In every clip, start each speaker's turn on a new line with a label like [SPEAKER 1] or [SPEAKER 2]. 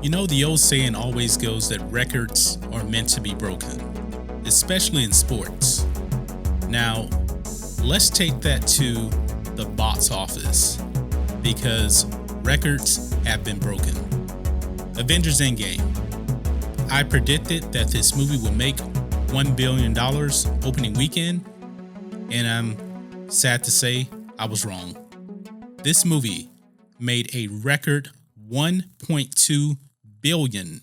[SPEAKER 1] You know, the old saying always goes that records are meant to be broken, especially in sports. Now, let's take that to the box office because records have been broken. Avengers Endgame. I predicted that this movie would make $1 billion opening weekend, and I'm sad to say I was wrong. This movie made a record $1.2 billion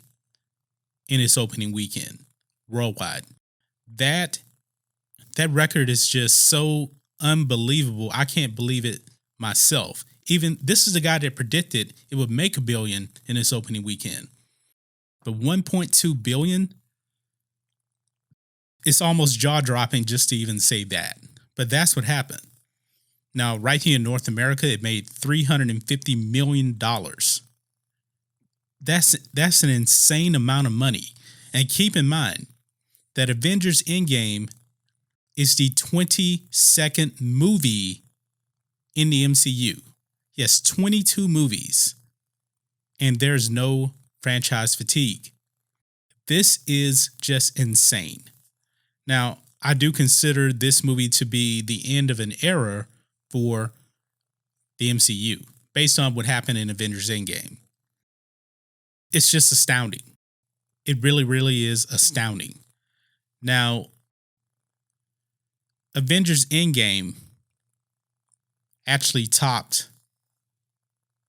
[SPEAKER 1] in its opening weekend worldwide. That record is just so unbelievable. I can't believe it myself. Even this is the guy that predicted it would make $1 billion in its opening weekend. But 1.2 billion, it's almost jaw-dropping just to even say that. But that's what happened. Now, right here in North America, it made $350 million. That's an insane amount of money. And keep in mind that Avengers Endgame is the 22nd movie in the MCU. Yes, 22 movies. And there's no franchise fatigue. This is just insane. Now, I do consider this movie to be the end of an era for the MCU based on what happened in Avengers Endgame. It's just astounding. It really, really is astounding. Now, Avengers Endgame actually topped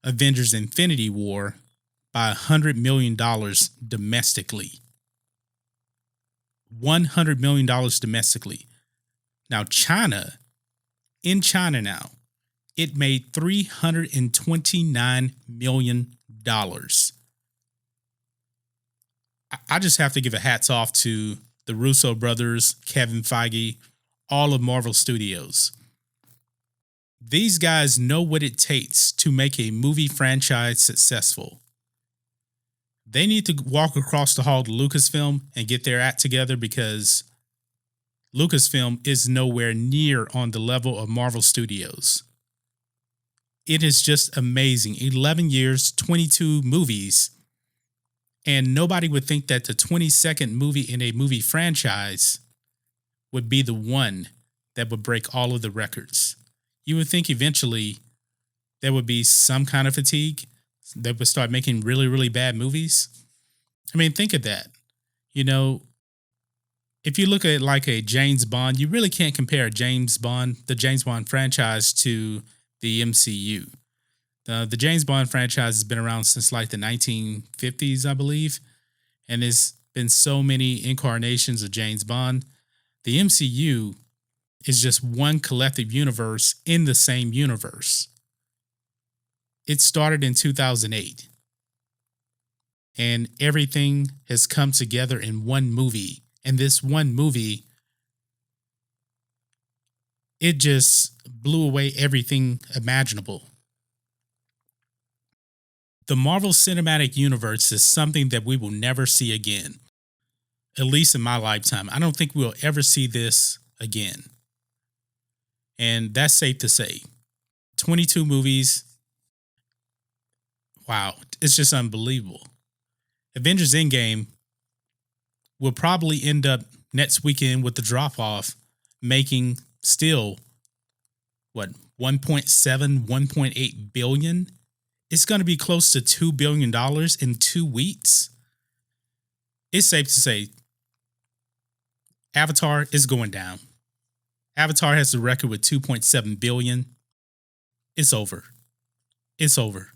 [SPEAKER 1] Avengers Infinity War by $100 million domestically. $100 million domestically. Now, in China now, it made $329 million. I just have to give a hats off to the Russo brothers, Kevin Feige, all of Marvel Studios. These guys know what it takes to make a movie franchise successful. They need to walk across the hall to Lucasfilm and get their act together because Lucasfilm is nowhere near on the level of Marvel Studios. It is just amazing. 11 years, 22 movies, and nobody would think that the 22nd movie in a movie franchise would be the one that would break all of the records. You would think eventually there would be some kind of fatigue that would start making really, really bad movies. I mean, think of that. You know, if you look at like a James Bond, you really can't compare the James Bond franchise to the MCU. The James Bond franchise has been around since like the 1950s, I believe. And there's been so many incarnations of James Bond. The MCU is just one collective universe in the same universe. It started in 2008. And everything has come together in one movie. And this one movie, it just blew away everything imaginable. The Marvel Cinematic Universe is something that we will never see again. At least in my lifetime. I don't think we'll ever see this again. And that's safe to say. 22 movies. Wow, it's just unbelievable. Avengers Endgame will probably end up next weekend with the drop-off making still, 1.7, 1.8 billion? It's going to be close to $2 billion in 2 weeks. It's safe to say Avatar is going down. Avatar has the record with 2.7 billion. It's over. It's over.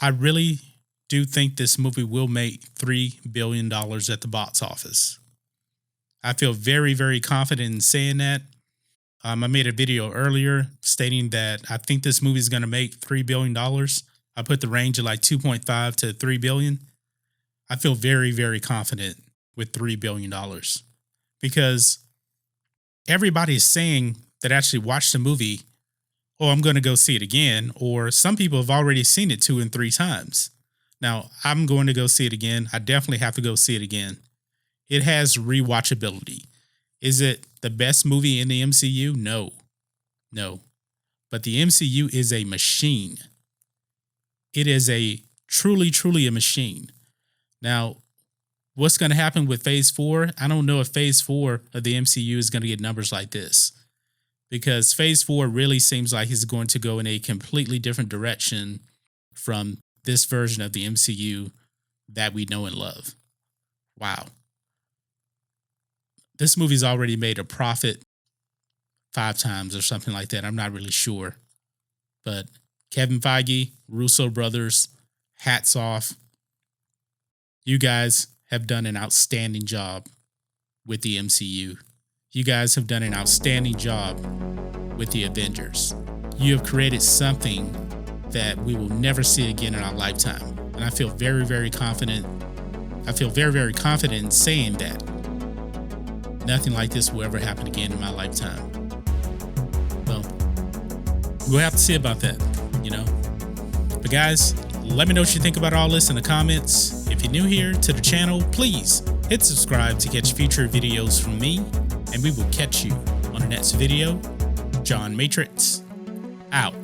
[SPEAKER 1] I really do think this movie will make $3 billion at the box office. I feel very, very confident in saying that. I made a video earlier stating that I think this movie is going to make $3 billion. I put the range of like 2.5 to 3 billion. I feel very, very confident with $3 billion because everybody is saying that actually watched the movie, oh, I'm going to go see it again. Or some people have already seen it 2 and 3 times. Now, I'm going to go see it again. I definitely have to go see it again. It has rewatchability. Is it the best movie in the MCU? No. But the MCU is a machine. It is a truly, truly a machine. Now, what's going to happen with Phase 4? I don't know if Phase 4 of the MCU is going to get numbers like this, because Phase 4 really seems like it's going to go in a completely different direction from this version of the MCU that we know and love. Wow. This movie's already made a profit 5 times or something like that. I'm not really sure. But Kevin Feige, Russo brothers, hats off. You guys have done an outstanding job with the MCU. You guys have done an outstanding job with the Avengers. You have created something that we will never see again in our lifetime. And I feel very, very confident. I feel very, very confident in saying that nothing like this will ever happen again in my lifetime. Well, we'll have to see about that, you know. But guys, let me know what you think about all this in the comments. If you're new here to the channel, please hit subscribe to catch future videos from me, and we will catch you on the next video. John Matrixx, out.